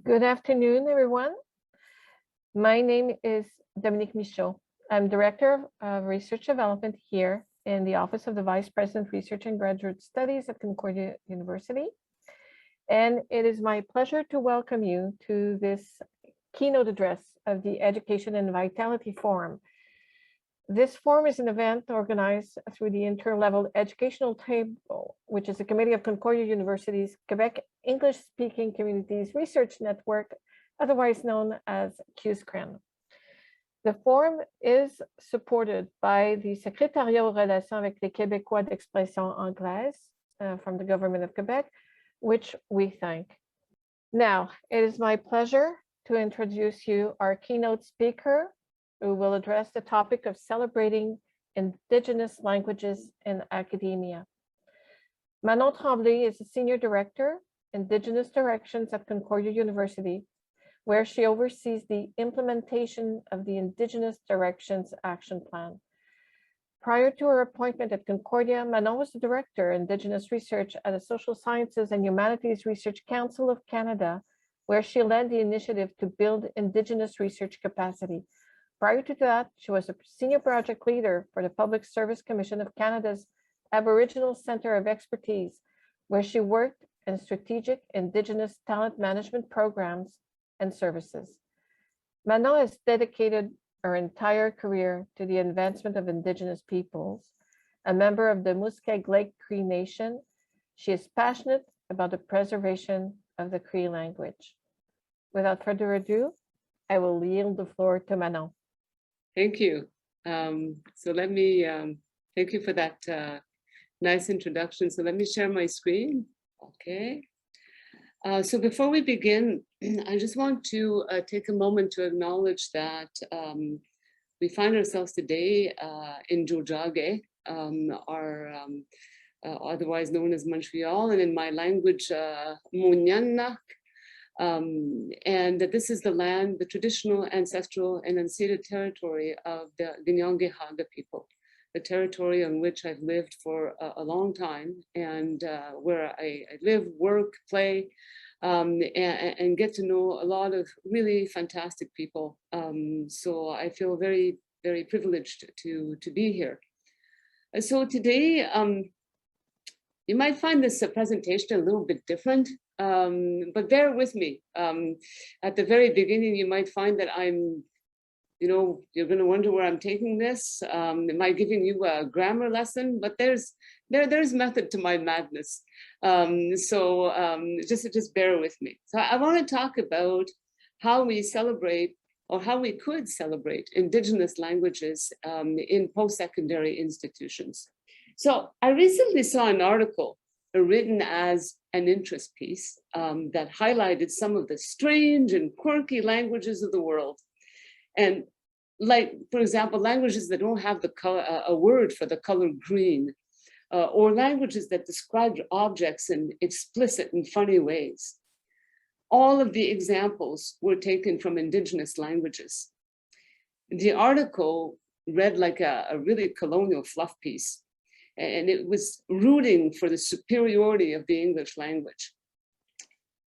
Good afternoon, everyone. My name is Dominique Michaud. I'm Director of Research Development here in the Office of the Vice President, Research and Graduate Studies at Concordia University. And it is my pleasure to welcome you to this keynote address of the Education and Vitality Forum. This forum is an event organized through the Interlevel Educational Table, which is a committee of Concordia University's Quebec English-speaking Communities Research Network, otherwise known as QUESCREN. The forum is supported by the Secrétariat aux relations avec les Québécois d'expression anglaise from the Government of Quebec, which we thank. Now, it is my pleasure to introduce you our keynote speaker, who will address the topic of celebrating Indigenous languages in academia. Manon Tremblay is a Senior Director, Indigenous Directions at Concordia University, where she oversees the implementation of the Indigenous Directions Action Plan. Prior to her appointment at Concordia, Manon was the Director, Indigenous Research at the Social Sciences and Humanities Research Council of Canada, where she led the initiative to build Indigenous research capacity. Prior to that, she was a Senior Project Leader for the Public Service Commission of Canada's Aboriginal Centre of Expertise, where she worked in strategic Indigenous talent management programs and services. Manon has dedicated her entire career to the advancement of Indigenous peoples. A member of the Muskeg Lake Cree Nation, she is passionate about the preservation of the Cree language. Without further ado, I will yield the floor to Manon. Thank you. So let me, thank you for that nice introduction. So let me share my screen. Okay. So before we begin, I just want to take a moment to acknowledge that we find ourselves today in Tiohtià:ke, otherwise known as Montreal, and in my language, Munyanak. And that this is the land, the traditional, ancestral, and unceded territory of the Kanien'kehá:ka people, the territory on which I've lived for a long time, and where I live, work, play, and get to know a lot of really fantastic people. So I feel very, very privileged to be here. So today, you might find this presentation a little bit different. But bear with me. At the very beginning, you might find that I'm, you're going to wonder where I'm taking this. Am I giving you a grammar lesson? But there's method to my madness. Just bear with me. So I want to talk about how we celebrate, or how we could celebrate, Indigenous languages in post-secondary institutions. So I recently saw an article written as an interest piece that highlighted some of the strange and quirky languages of the world. And like, for example, languages that don't have a word for the color green, or languages that describe objects in explicit and funny ways. All of the examples were taken from Indigenous languages. The article read like a really colonial fluff piece, and it was rooting for the superiority of the English language.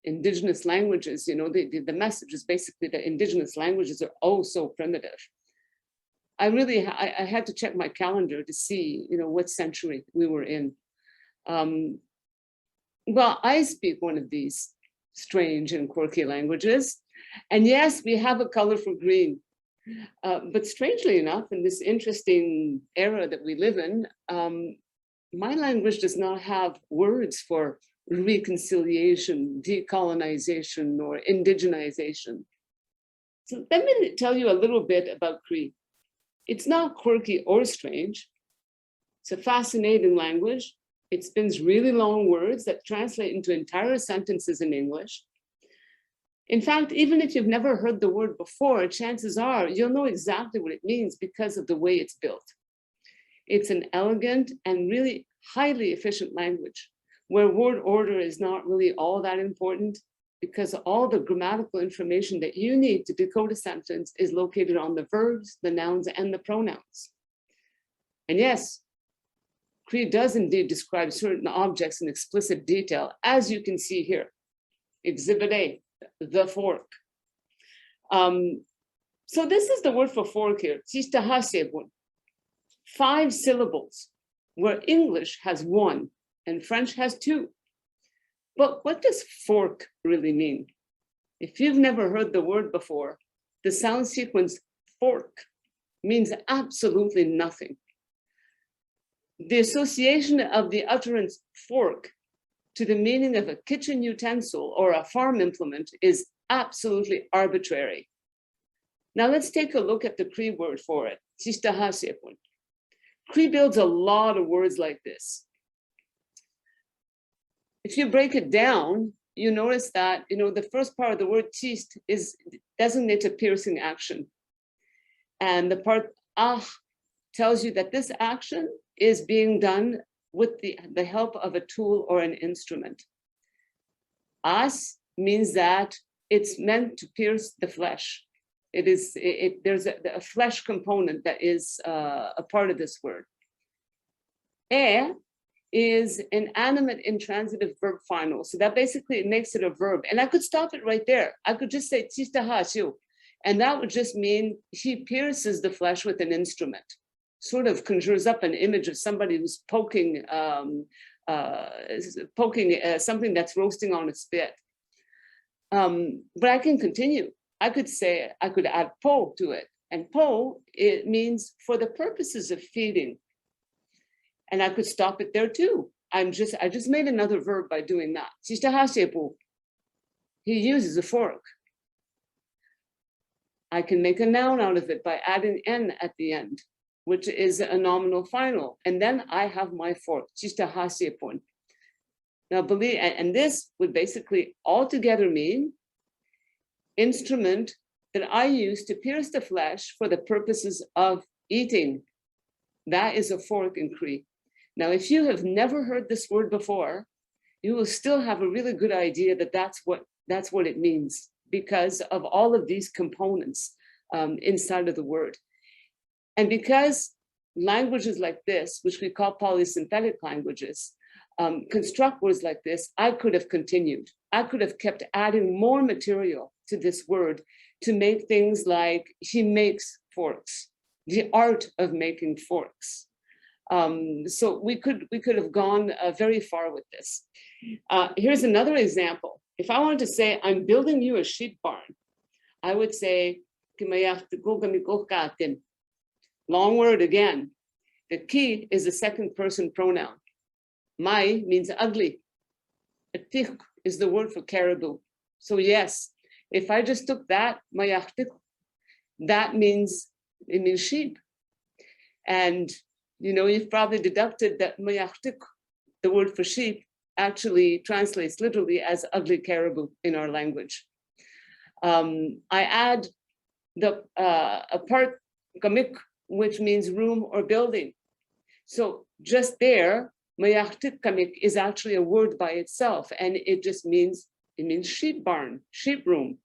Indigenous languages, the message is basically that Indigenous languages are oh so primitive. I had to check my calendar to see, what century we were in. Well, I speak one of these strange and quirky languages. And yes, we have a color for green. But strangely enough, in this interesting era that we live in, my language does not have words for reconciliation, decolonization, or indigenization. So let me tell you a little bit about Cree. It's not quirky or strange. It's a fascinating language. It spins really long words that translate into entire sentences in English. In fact, even if you've never heard the word before, chances are you'll know exactly what it means because of the way it's built. It's an elegant and really highly efficient language where word order is not really all that important because all the grammatical information that you need to decode a sentence is located on the verbs, the nouns, and the pronouns. And yes, Cree does indeed describe certain objects in explicit detail, as you can see here. Exhibit A, the fork. So this is the word for fork here. 5 syllables, where English has 1 and French has 2. But what does fork really mean? If you've never heard the word before, the sound sequence fork means absolutely nothing. The association of the utterance fork to the meaning of a kitchen utensil or a farm implement is absolutely arbitrary. Now let's take a look at the Cree word for it. Cree builds a lot of words like this. If you break it down, you notice that the first part of the word tist designates a piercing action. And the part ah tells you that this action is being done with the help of a tool or an instrument. As means that it's meant to pierce the flesh. There's a flesh component that is a part of this word. Is an animate intransitive verb final. So that basically makes it a verb. And I could stop it right there. I could just say tistahachu, and that would just mean he pierces the flesh with an instrument. Sort of conjures up an image of somebody who's poking something that's roasting on a spit. But I can continue. I could add po to it. And po, it means for the purposes of feeding. And I could stop it there too. I just made another verb by doing that. He uses a fork. I can make a noun out of it by adding n at the end, which is a nominal final. And then I have my fork. Now believe, and this would basically altogether mean instrument that I use to pierce the flesh for the purposes of eating. That is a fork in Cree. Now, if you have never heard this word before, you will still have a really good idea that that's what it means, because of all of these components inside of the word. And because languages like this, which we call polysynthetic languages, construct words like this, I could have continued. I could have kept adding more material to this word to make things like he makes forks, the art of making forks. So we could have gone very far with this. Here's another example. If I wanted to say, I'm building you a sheep barn, I would say, long word again. The ki is a second person pronoun. Mai means ugly. Atik is the word for caribou. So yes, if I just took that, that means, it means sheep. And you've probably deducted that the word for sheep, actually translates literally as ugly caribou in our language. I add a part kamik, which means room or building. So just there, mayachtik kamik is actually a word by itself, and it means sheep barn, sheep room.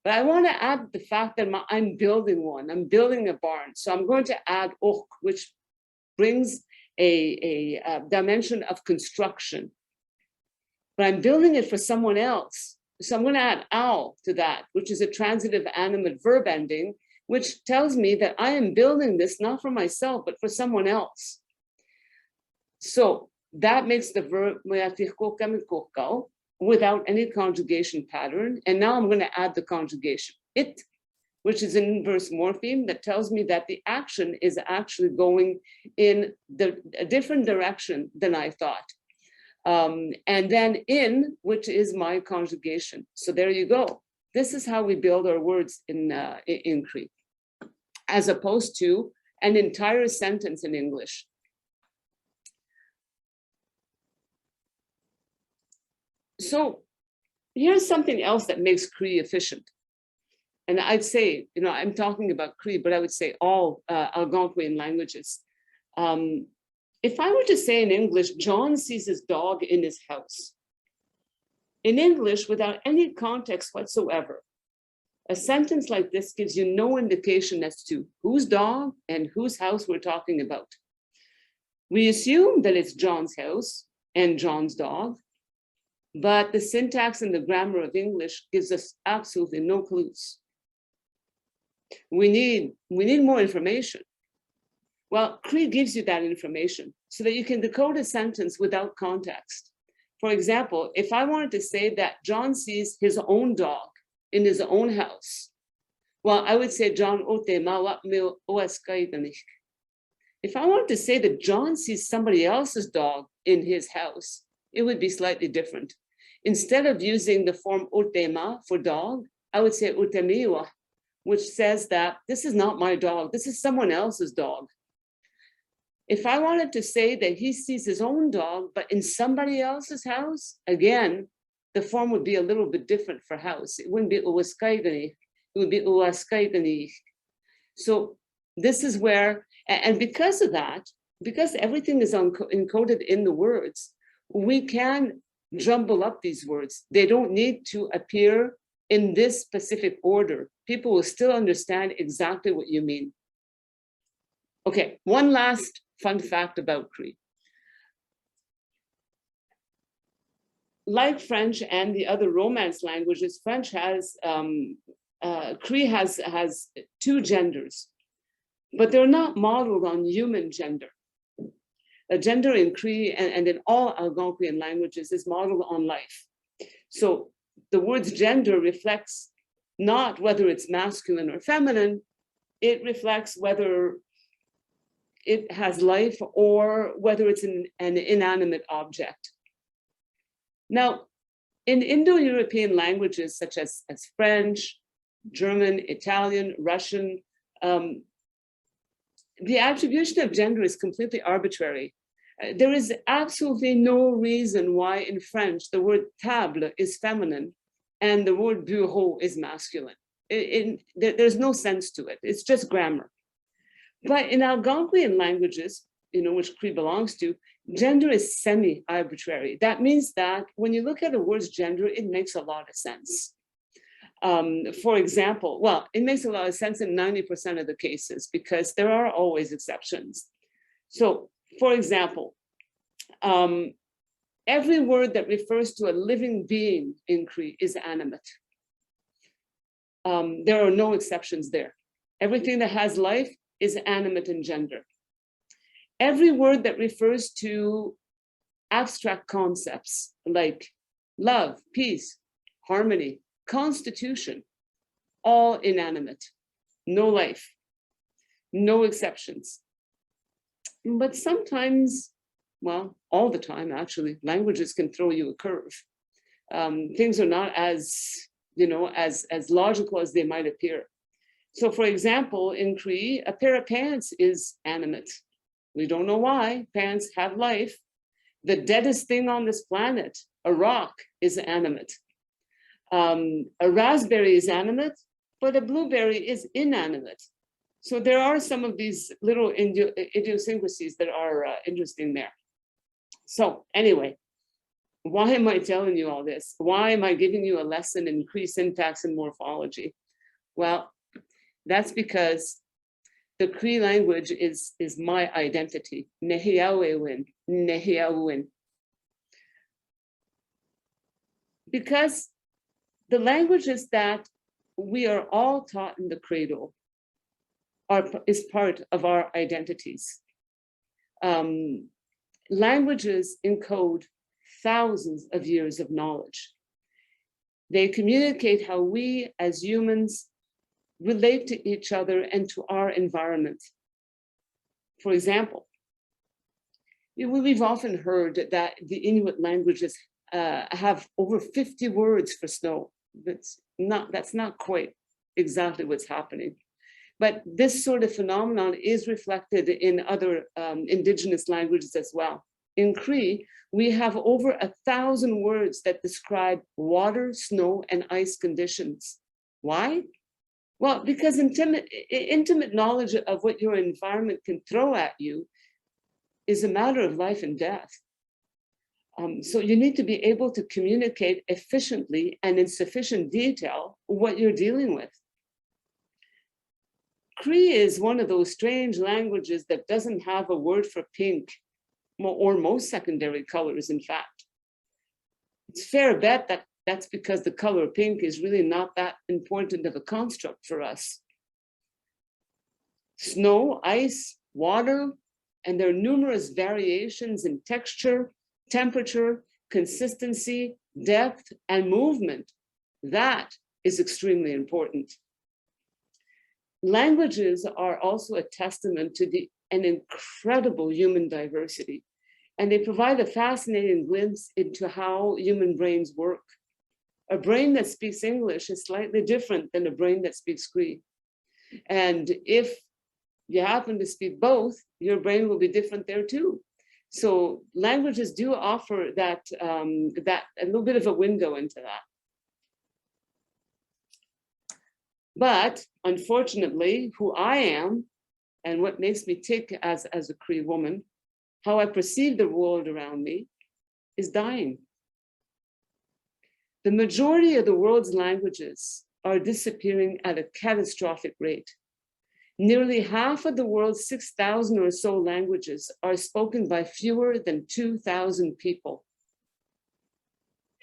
But I want to add the fact that I'm building one, I'm building a barn. So I'm going to add ok, which brings a dimension of construction. But I'm building it for someone else. So I'm going to add al to that, which is a transitive animate verb ending, which tells me that I am building this not for myself, but for someone else. So that makes the verb without any conjugation pattern. And now I'm going to add the conjugation, it, which is an inverse morpheme that tells me that the action is actually going in a different direction than I thought. And then in, which is my conjugation. So there you go. This is how we build our words in Cree, as opposed to an entire sentence in English. So here's something else that makes Cree efficient. And I'd say, I'm talking about Cree, but I would say all Algonquian languages. If I were to say in English, John sees his dog in his house. In English, without any context whatsoever, a sentence like this gives you no indication as to whose dog and whose house we're talking about. We assume that it's John's house and John's dog, but the syntax and the grammar of English gives us absolutely no clues. We need more information. Well, Cree gives you that information so that you can decode a sentence without context. For example, if I wanted to say that John sees his own dog in his own house, well, I would say John ote mawak mil oaskaiganik. If I wanted to say that John sees somebody else's dog in his house, it would be slightly different. Instead of using the form otema for dog, I would say otemiwa, which says that this is not my dog, this is someone else's dog. If I wanted to say that he sees his own dog, but in somebody else's house, again, the form would be a little bit different for house. It wouldn't be uwaskaigani, it would be uwaskaigani. So this is where, and because of that, because everything is encoded in the words, we can jumble up these words. They don't need to appear in this specific order. People will still understand exactly what you mean. Okay, one last fun fact about Cree. Like French and the other Romance languages, French has, Cree has two genders, but they're not modeled on human gender. A gender in Cree and in all Algonquian languages is modeled on life. So the word's gender reflects not whether it's masculine or feminine, it reflects whether it has life or whether it's an inanimate object. Now, in Indo-European languages such as French, German, Italian, Russian, the attribution of gender is completely arbitrary. There is absolutely no reason why in French the word table is feminine and the word bureau is masculine. There's no sense to it. It's just grammar. But in Algonquian languages, which Cree belongs to, gender is semi-arbitrary. That means that when you look at a word's gender, it makes a lot of sense. For example, well, it makes a lot of sense in 90% of the cases because there are always exceptions. So, for example, every word that refers to a living being in Cree is animate. There are no exceptions there. Everything that has life is animate in gender. Every word that refers to abstract concepts like love, peace, harmony, constitution, all inanimate, no life, no exceptions. But sometimes, well, all the time actually, languages can throw you a curve. Things are not as logical as they might appear. So for example, in Cree, a pair of pants is animate. We don't know why, pants have life. The deadest thing on this planet, a rock, is animate. A raspberry is animate, but a blueberry is inanimate. So there are some of these little idiosyncrasies that are interesting there. So anyway, why am I telling you all this? Why am I giving you a lesson in Cree syntax and morphology? Well, that's because the Cree language is my identity. Nehiawewin, nehiawin. Because the languages that we are all taught in the cradle is part of our identities. Languages encode thousands of years of knowledge. They communicate how we as humans relate to each other and to our environment. For example, we've often heard that the Inuit languages have over 50 words for snow. That's not quite exactly what's happening. But this sort of phenomenon is reflected in other Indigenous languages as well. In Cree, we have over 1,000 words that describe water, snow, and ice conditions. Why? Well, because intimate knowledge of what your environment can throw at you is a matter of life and death. So you need to be able to communicate efficiently and in sufficient detail what you're dealing with. Cree is one of those strange languages that doesn't have a word for pink, or most secondary colors, in fact. It's fair bet that that's because the color pink is really not that important of a construct for us. Snow, ice, water, and there are numerous variations in texture, temperature, consistency, depth, and movement. That is extremely important. Languages are also a testament to an incredible human diversity, and they provide a fascinating glimpse into how human brains work. A brain that speaks English is slightly different than a brain that speaks Cree. And if you happen to speak both, your brain will be different there too. So languages do offer that, that a little bit of a window into that. But unfortunately, who I am and what makes me tick as a Cree woman, how I perceive the world around me, is dying. The majority of the world's languages are disappearing at a catastrophic rate. Nearly half of the world's 6,000 or so languages are spoken by fewer than 2,000 people.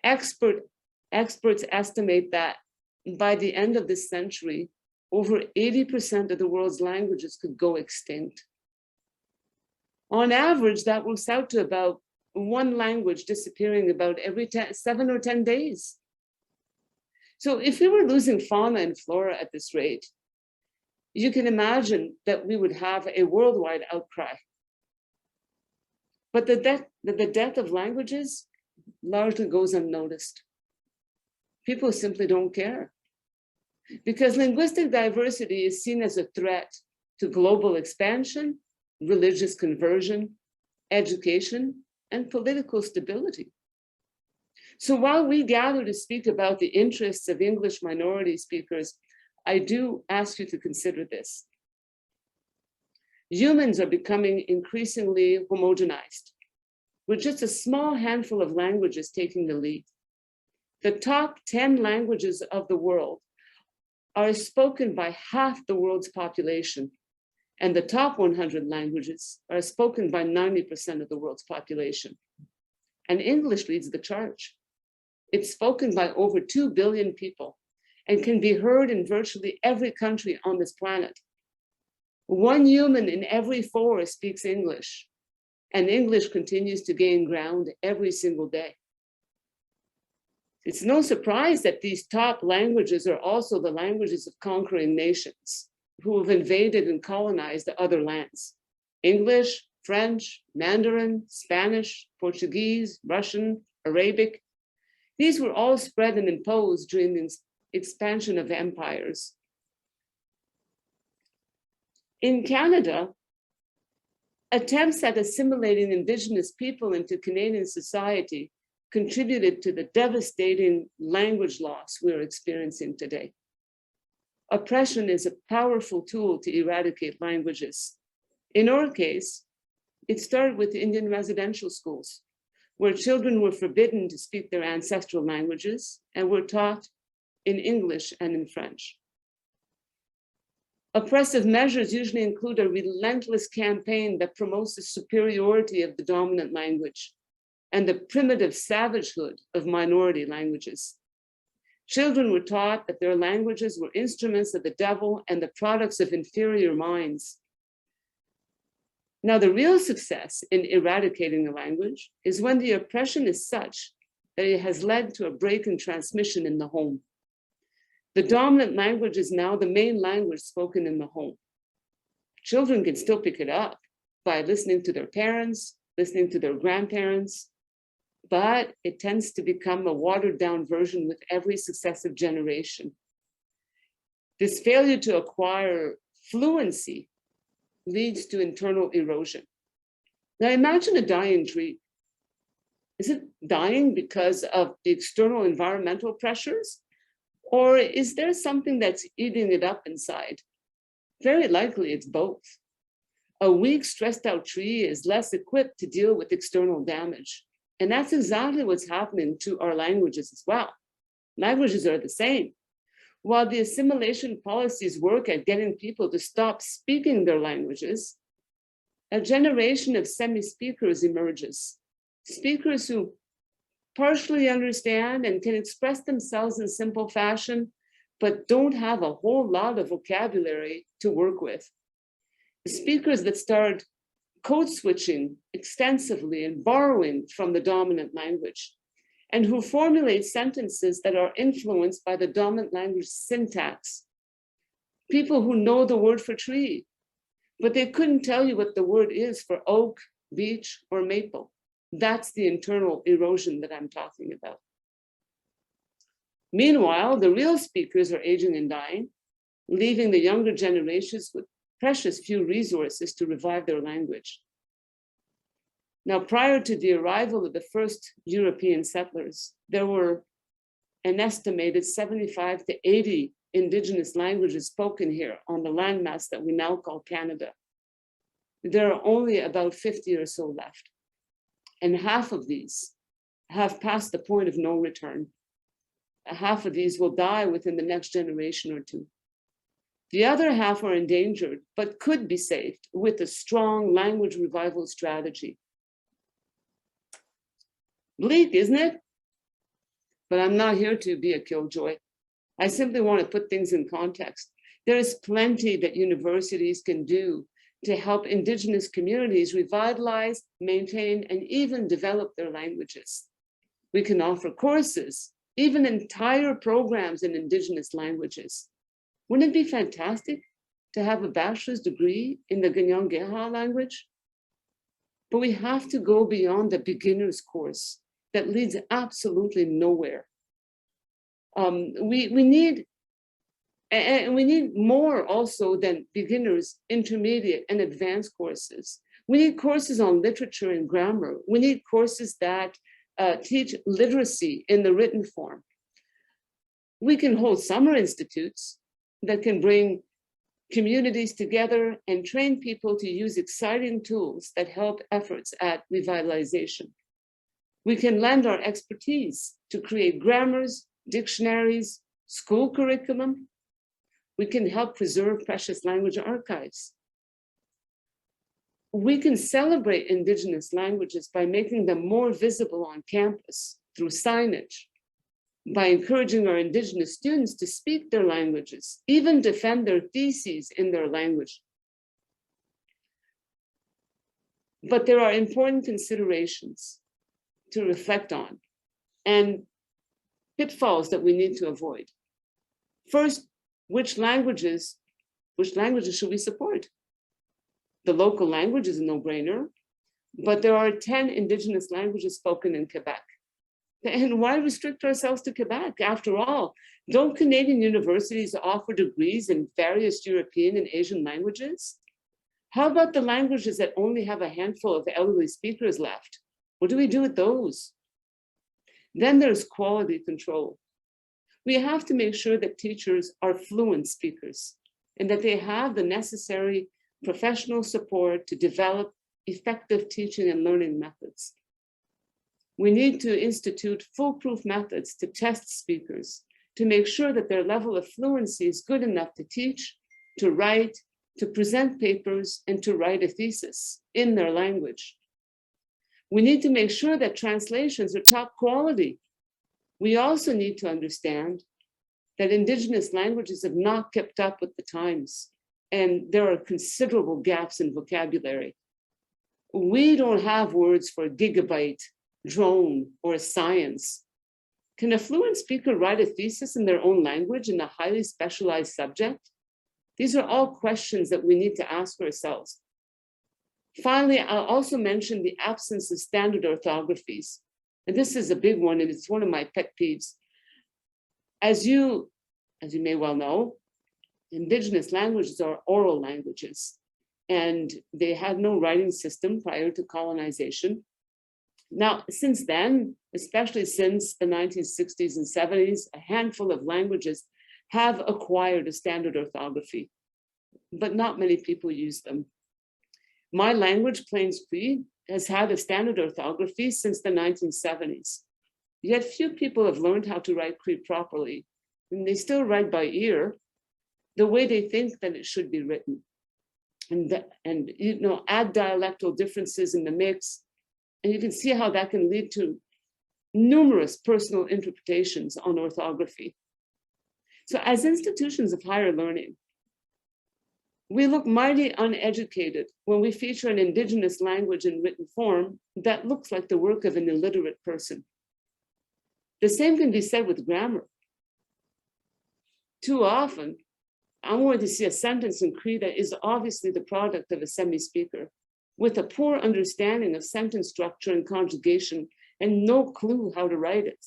Experts estimate that by the end of this century, over 80% of the world's languages could go extinct. On average, that works out to about one language disappearing about every 7 or 10 days. So if we were losing fauna and flora at this rate, you can imagine that we would have a worldwide outcry. But the death of languages largely goes unnoticed. People simply don't care, because linguistic diversity is seen as a threat to global expansion, religious conversion, education, and political stability. So while we gather to speak about the interests of English minority speakers, I do ask you to consider this. Humans are becoming increasingly homogenized, with just a small handful of languages taking the lead. The top 10 languages of the world are spoken by half the world's population, and the top 100 languages are spoken by 90% of the world's population. And English leads the charge. It's spoken by over 2 billion people and can be heard in virtually every country on this planet. 1 human in every 4 speaks English, and English continues to gain ground every single day. It's no surprise that these top languages are also the languages of conquering nations who have invaded and colonized the other lands. English, French, Mandarin, Spanish, Portuguese, Russian, Arabic. These were all spread and imposed during the expansion of empires. In Canada, attempts at assimilating Indigenous people into Canadian society contributed to the devastating language loss we're experiencing today. Oppression is a powerful tool to eradicate languages. In our case, it started with Indian residential schools, where children were forbidden to speak their ancestral languages and were taught in English and in French. Oppressive measures usually include a relentless campaign that promotes the superiority of the dominant language and the primitive savagehood of minority languages. Children were taught that their languages were instruments of the devil and the products of inferior minds. Now, the real success in eradicating a language is when the oppression is such that it has led to a break in transmission in the home. The dominant language is now the main language spoken in the home. Children can still pick it up by listening to their parents, listening to their grandparents, but it tends to become a watered down version with every successive generation. This failure to acquire fluency leads to internal erosion. Now imagine a dying tree. Is it dying because of the external environmental pressures? Or is there something that's eating it up inside? Very likely it's both. A weak, stressed out tree is less equipped to deal with external damage. And that's exactly what's happening to our languages as well. Languages are the same. While the assimilation policies work at getting people to stop speaking their languages, a generation of semi-speakers emerges. Speakers who partially understand and can express themselves in simple fashion, but don't have a whole lot of vocabulary to work with. The speakers that start code switching extensively and borrowing from the dominant language, and who formulate sentences that are influenced by the dominant language syntax. People who know the word for tree, but they couldn't tell you what the word is for oak, beech, or maple. That's the internal erosion that I'm talking about. Meanwhile, the real speakers are aging and dying, leaving the younger generations with precious few resources to revive their language. Now, prior to the arrival of the first European settlers, there were an estimated 75 to 80 Indigenous languages spoken here on the landmass that we now call Canada. There are only about 50 or so left. And half of these have passed the point of no return. Half of these will die within the next generation or two. The other half are endangered, but could be saved with a strong language revival strategy. Bleak, isn't it? But I'm not here to be a killjoy. I simply want to put things in context. There is plenty that universities can do to help Indigenous communities revitalize, maintain, and even develop their languages. We can offer courses, even entire programs in Indigenous languages. Wouldn't it be fantastic to have a bachelor's degree in the Ganyanggeha language? But we have to go beyond the beginner's course that leads absolutely nowhere. We need more also than beginners, intermediate, and advanced courses. We need courses on literature and grammar. We need courses that teach literacy in the written form. We can hold summer institutes that can bring communities together and train people to use exciting tools that help efforts at revitalization. We can lend our expertise to create grammars, dictionaries, school curriculum. We can help preserve precious language archives. We can celebrate Indigenous languages by making them more visible on campus through signage, by encouraging our Indigenous students to speak their languages, even defend their theses in their language. But there are important considerations to reflect on and pitfalls that we need to avoid. First, which languages should we support? The local language is a no-brainer, but there are 10 Indigenous languages spoken in Quebec. And why restrict ourselves to Quebec? After all, don't Canadian universities offer degrees in various European and Asian languages? How about the languages that only have a handful of elderly speakers left? What do we do with those? Then there's quality control. We have to make sure that teachers are fluent speakers and that they have the necessary professional support to develop effective teaching and learning methods. We need to institute foolproof methods to test speakers to make sure that their level of fluency is good enough to teach, to write, to present papers, and to write a thesis in their language. We need to make sure that translations are top quality. We also need to understand that Indigenous languages have not kept up with the times, and there are considerable gaps in vocabulary. We don't have words for gigabyte, drone, or science. Can a fluent speaker write a thesis in their own language in a highly specialized subject? These are all questions that we need to ask ourselves. Finally, I'll also mention the absence of standard orthographies. And this is a big one, and it's one of my pet peeves. As you may well know, Indigenous languages are oral languages, and they had no writing system prior to colonization. Now, since then, especially since the 1960s and 70s, a handful of languages have acquired a standard orthography, but not many people use them. My language, Plains Cree, has had a standard orthography since the 1970s. Yet few people have learned how to write Cree properly, and they still write by ear the way they think that it should be written. And add dialectal differences in the mix, and you can see how that can lead to numerous personal interpretations on orthography. So as institutions of higher learning, we look mighty uneducated when we feature an Indigenous language in written form that looks like the work of an illiterate person. The same can be said with grammar. Too often, I'm going to see a sentence in Cree that is obviously the product of a semi-speaker with a poor understanding of sentence structure and conjugation and no clue how to write it.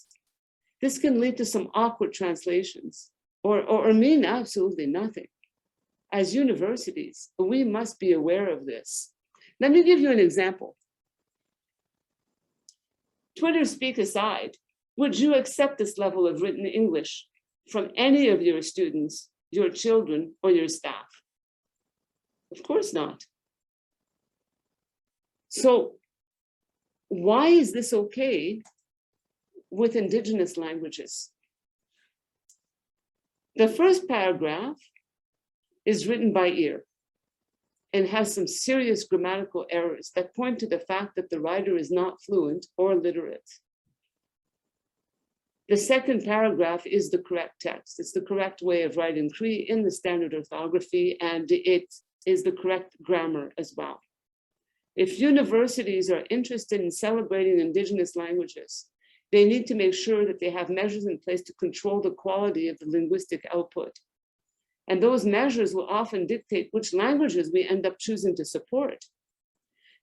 This can lead to some awkward translations or mean absolutely nothing. As universities, we must be aware of this. Let me give you an example. Twitter speak aside, would you accept this level of written English from any of your students, your children, or your staff? Of course not. So why is this okay with Indigenous languages? The first paragraph is written by ear and has some serious grammatical errors that point to the fact that the writer is not fluent or literate. The second paragraph is the correct text. It's the correct way of writing Cree in the standard orthography, and it is the correct grammar as well. If universities are interested in celebrating Indigenous languages, they need to make sure that they have measures in place to control the quality of the linguistic output. And those measures will often dictate which languages we end up choosing to support,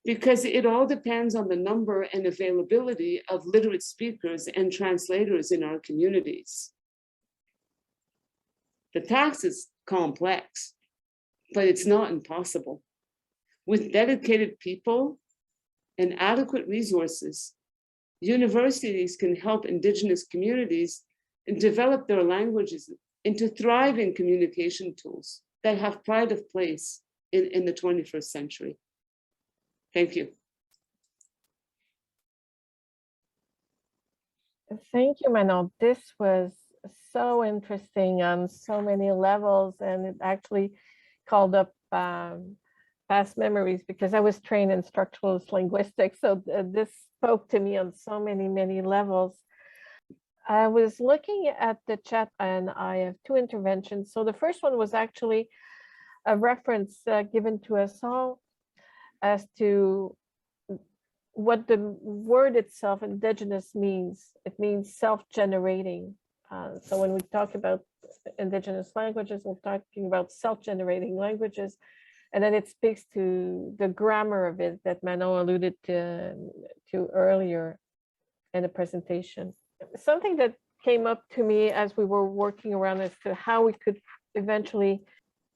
because it all depends on the number and availability of literate speakers and translators in our communities. The task is complex, but it's not impossible. With dedicated people and adequate resources, universities can help Indigenous communities develop their languages into thriving communication tools that have pride of place in the 21st century. Thank you. Thank you, Manon. This was so interesting on so many levels, and it actually called up past memories because I was trained in structuralist linguistics. So this spoke to me on so many levels. I was looking at the chat and I have two interventions. So the first one was actually a reference given to us all as to what the word itself, Indigenous, means. It means self-generating. So when we talk about Indigenous languages, we're talking about self-generating languages. And then it speaks to the grammar of it that Manon alluded to earlier in the presentation. Something that came up to me as we were working around as to how we could eventually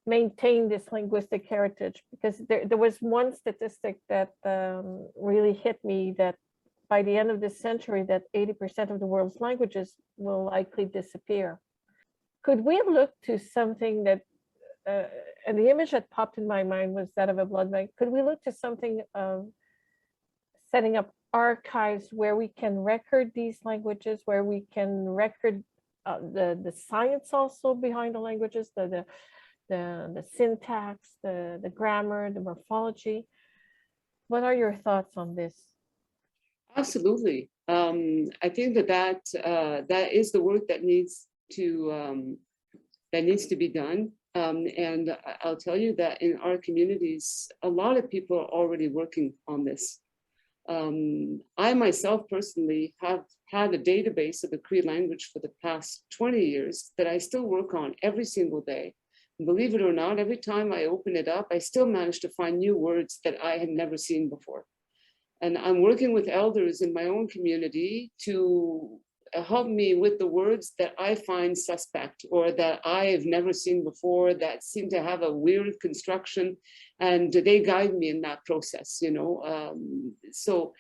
maintain this linguistic heritage, because there was one statistic that really hit me, that by the end of this century, that 80% of the world's languages will likely disappear. Could we look to something that, and the image that popped in my mind was that of a blood bank, could we look to something of setting up archives where we can record these languages, where we can record the science also behind the languages, the syntax, the grammar, the morphology? What are your thoughts on this? Absolutely. I think that is the work that needs to be done. And I'll tell you that in our communities, a lot of people are already working on this. I myself personally have had a database of the Cree language for the past 20 years that I still work on every single day. And believe it or not, every time I open it up, I still manage to find new words that I had never seen before. And I'm working with elders in my own community to help me with the words that I find suspect or that I have never seen before, that seem to have a weird construction, and they guide me in that process, you know. So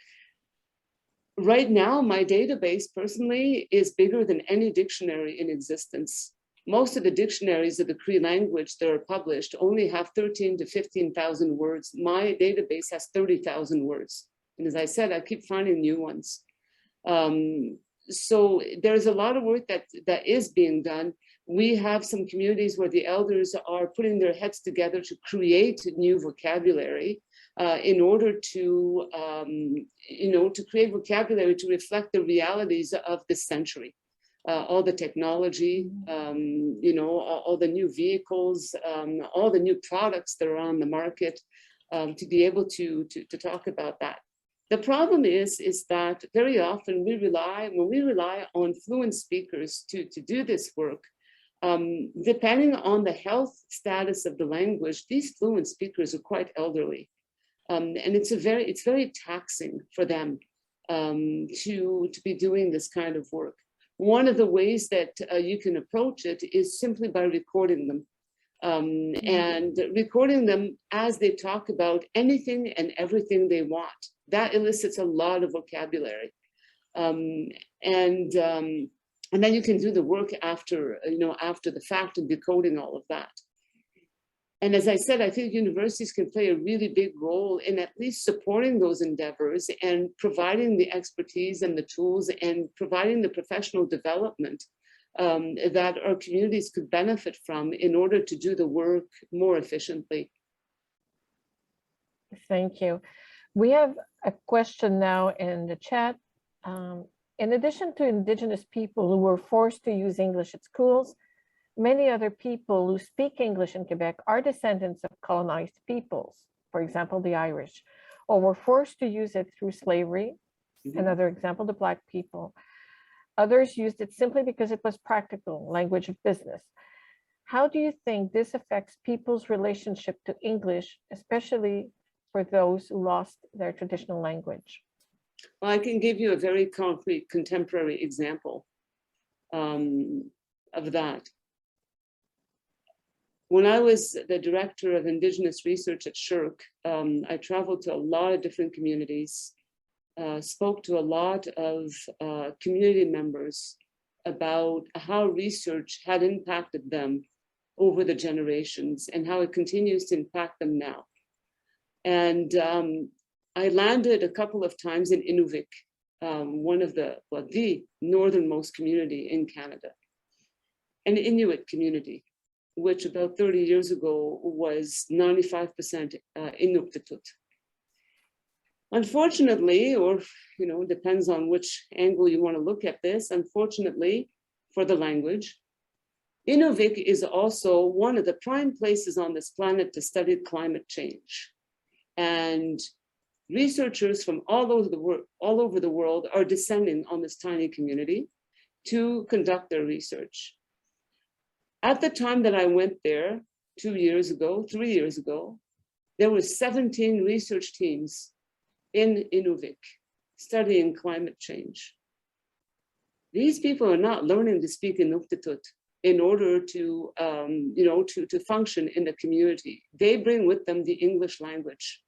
right now, my database personally is bigger than any dictionary in existence. Most of the dictionaries of the Cree language that are published only have 13 to 15,000 words. My database has 30,000 words. And as I said, I keep finding new ones. So there's a lot of work that is being done. We have some communities where the elders are putting their heads together to create new vocabulary. in order to, to create vocabulary to reflect the realities of this century. All the technology, all the new vehicles, all the new products that are on the market, to be able to talk about that. The problem is that very often when we rely on fluent speakers to do this work, depending on the health status of the language, these fluent speakers are quite elderly. And it's very taxing for them to be doing this kind of work. One of the ways that you can approach it is simply by recording them. And recording them as they talk about anything and everything they want. That elicits a lot of vocabulary. And then you can do the work after, after the fact of decoding all of that. And as I said, I think universities can play a really big role in at least supporting those endeavors and providing the expertise and the tools and providing the professional development that our communities could benefit from in order to do the work more efficiently. Thank you. We have a question now in the chat. In addition to Indigenous people who were forced to use English at schools, many other people who speak English in Quebec are descendants of colonized peoples, for example, the Irish, or were forced to use it through slavery. Another example, the Black people. Others used it simply because it was practical, language of business. How do you think this affects people's relationship to English, especially for those who lost their traditional language? Well, I can give you a very concrete contemporary example of that. When I was the director of Indigenous research at SSHRC, I traveled to a lot of different communities, spoke to a lot of community members about how research had impacted them over the generations and how it continues to impact them now. And I landed a couple of times in Inuvik, one of the northernmost community in Canada, an Inuit community, which about 30 years ago was 95% Inuktitut. Unfortunately, or depends on which angle you want to look at this, unfortunately for the language, Inuvik is also one of the prime places on this planet to study climate change. And researchers from all over the world are descending on this tiny community to conduct their research. At the time that I went there 3 years ago, there were 17 research teams in Inuvik studying climate change. These people are not learning to speak Inuktitut in order to, to function in the community. They bring with them the English language.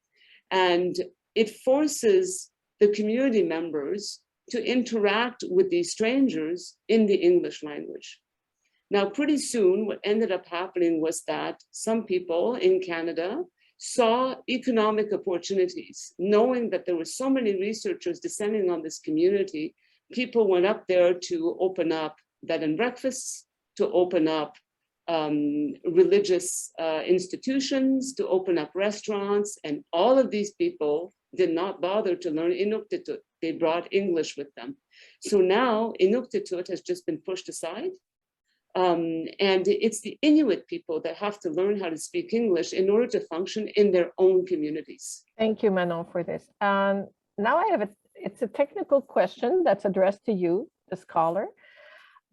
And it forces the community members to interact with these strangers in the English language. Now, pretty soon, what ended up happening was that some people in Canada saw economic opportunities, knowing that there were so many researchers descending on this community. People went up there to open up bed and breakfasts, to open up religious institutions, to open up restaurants, and all of these people did not bother to learn Inuktitut. They brought English with them. So now Inuktitut has just been pushed aside. And it's the Inuit people that have to learn how to speak English in order to function in their own communities. Thank you, Manon, for this. Now I have it's a technical question that's addressed to you, the scholar.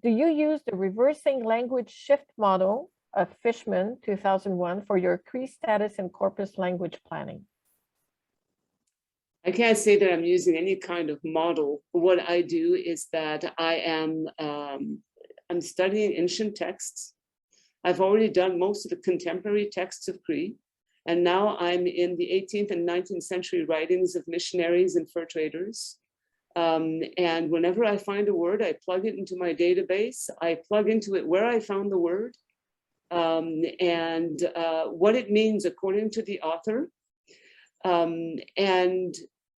Do you use the reversing language shift model of Fishman 2001 for your Cree status and corpus language planning? I can't say that I'm using any kind of model. What I do is that I am I'm studying ancient texts. I've already done most of the contemporary texts of Cree, and now I'm in the 18th and 19th century writings of missionaries and fur traders. And whenever I find a word, I plug it into my database. I plug into it where I found the word and what it means according to the author. And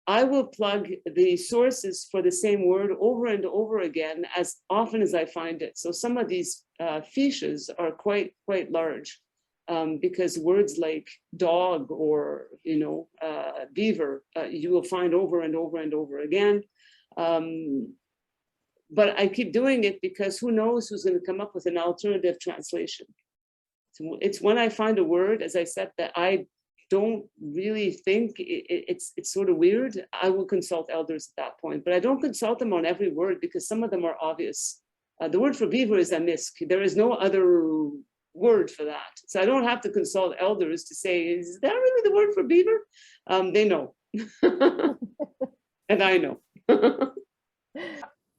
I will plug the sources for the same word over and over again as often as I find it. So some of these fiches are quite large. because words like dog or, beaver, you will find over and over and over again. But I keep doing it because who knows who's going to come up with an alternative translation. So it's when I find a word, as I said, that I don't really think it's sort of weird, I will consult elders at that point. But I don't consult them on every word because some of them are obvious. The word for beaver is amisk. There is no other word for that. So I don't have to consult elders to say, is that really the word for beaver? They know. And I know.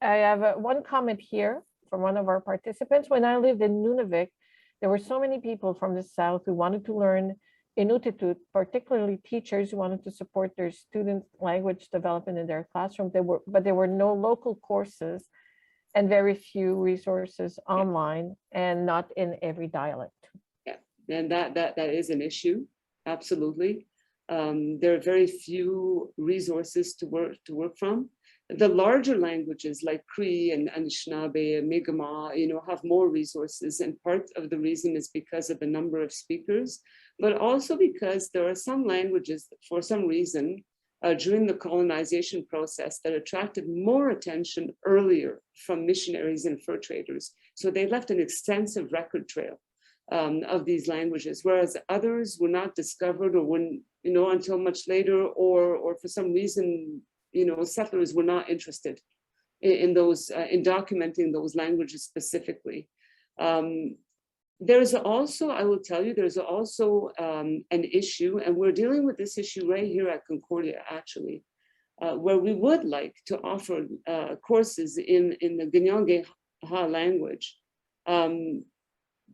I have one comment here from one of our participants. When I lived in Nunavik, there were so many people from the South who wanted to learn Inuktitut, particularly teachers who wanted to support their students' language development in their classroom. But there were no local courses and very few resources online, and not in every dialect. Yeah, and that is an issue, absolutely. There are very few resources to work from. The larger languages like Cree and Anishinaabe and Mi'kmaq, have more resources, and part of the reason is because of the number of speakers, but also because there are some languages that for some reason during the colonization process that attracted more attention earlier from missionaries and fur traders. So they left an extensive record trail of these languages, whereas others were not discovered or until much later, or for some reason, settlers were not interested in documenting those languages specifically. There's also, I will tell you, there's also an issue, and we're dealing with this issue right here at Concordia, actually, where we would like to offer courses in the Ganyange-Ha language.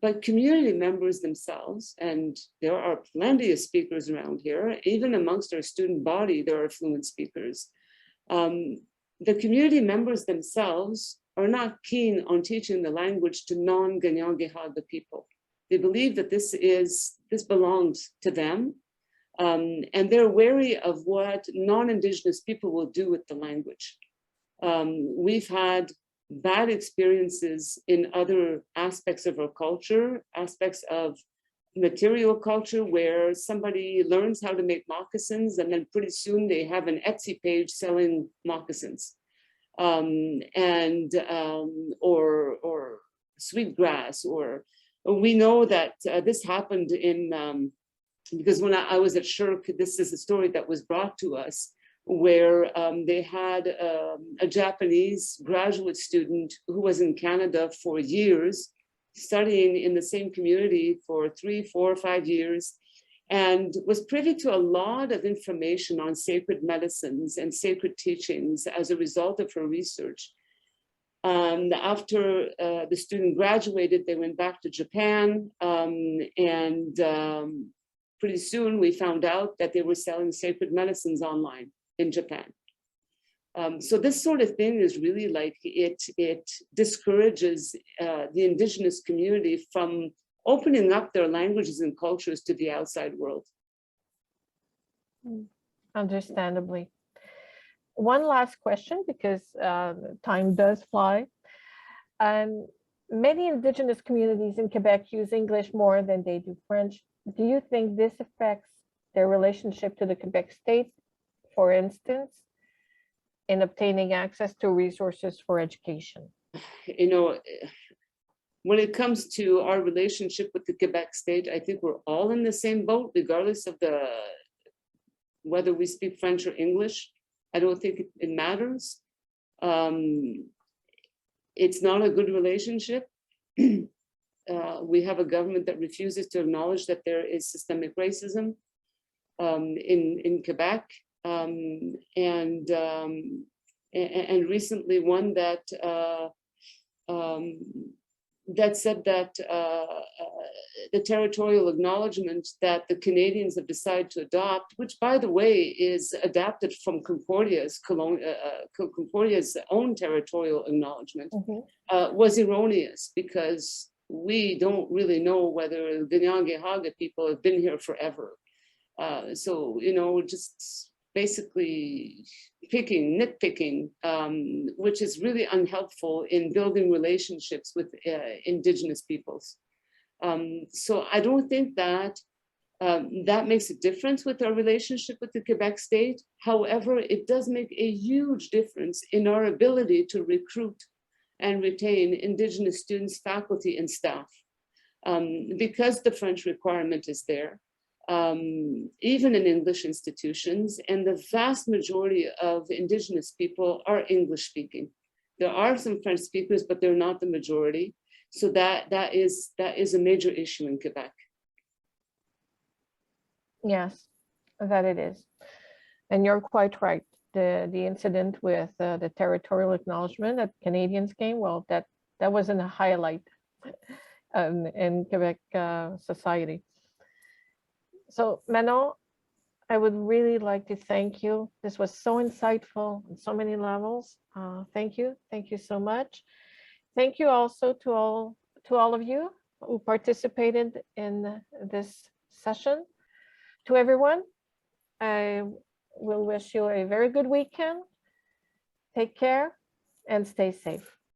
But community members themselves, and there are plenty of speakers around here, even amongst our student body, there are fluent speakers. The community members themselves are not keen on teaching the language to non-Ganyange-Ha people. They believe that this belongs to them, and they're wary of what non-Indigenous people will do with the language. We've had bad experiences in other aspects of our culture, aspects of material culture, where somebody learns how to make moccasins and then pretty soon they have an Etsy page selling moccasins, or sweetgrass, or we know that this happened in, because when I was at Shirk, this is a story that was brought to us, where they had a Japanese graduate student who was in Canada for years, studying in the same community for 3, 4, 5 years, and was privy to a lot of information on sacred medicines and sacred teachings as a result of her research. And after the student graduated, they went back to Japan, and pretty soon we found out that they were selling sacred medicines online in Japan. So this sort of thing is really like, it discourages the Indigenous community from opening up their languages and cultures to the outside world. Understandably. One last question, because time does fly. Many Indigenous communities in Quebec use English more than they do French. Do you think this affects their relationship to the Quebec state, for instance, in obtaining access to resources for education? When it comes to our relationship with the Quebec state, I think we're all in the same boat, regardless of whether we speak French or English. I don't think it matters. It's not a good relationship. We have a government that refuses to acknowledge that there is systemic racism in Quebec, and recently one that said that the territorial acknowledgement that the Canadians have decided to adopt, which by the way is adapted from Concordia's own territorial acknowledgement, was erroneous, because we don't really know whether the Ganyange-Ha people have been here forever. So, just basically nitpicking, which is really unhelpful in building relationships with Indigenous peoples. So I don't think that that makes a difference with our relationship with the Quebec state. However, it does make a huge difference in our ability to recruit and retain Indigenous students, faculty, and staff. Because the French requirement is there, even in English institutions, and the vast majority of Indigenous people are English speaking. There are some French speakers, but they're not the majority. So that is a major issue in Quebec. Yes, that it is. And you're quite right. The incident with the territorial acknowledgement that Canadians came, well, that wasn't a highlight in Quebec society. So Manon, I would really like to thank you. This was so insightful on so many levels. Thank you so much. Thank you also to all of you who participated in this session. To everyone, I will wish you a very good weekend. Take care and stay safe.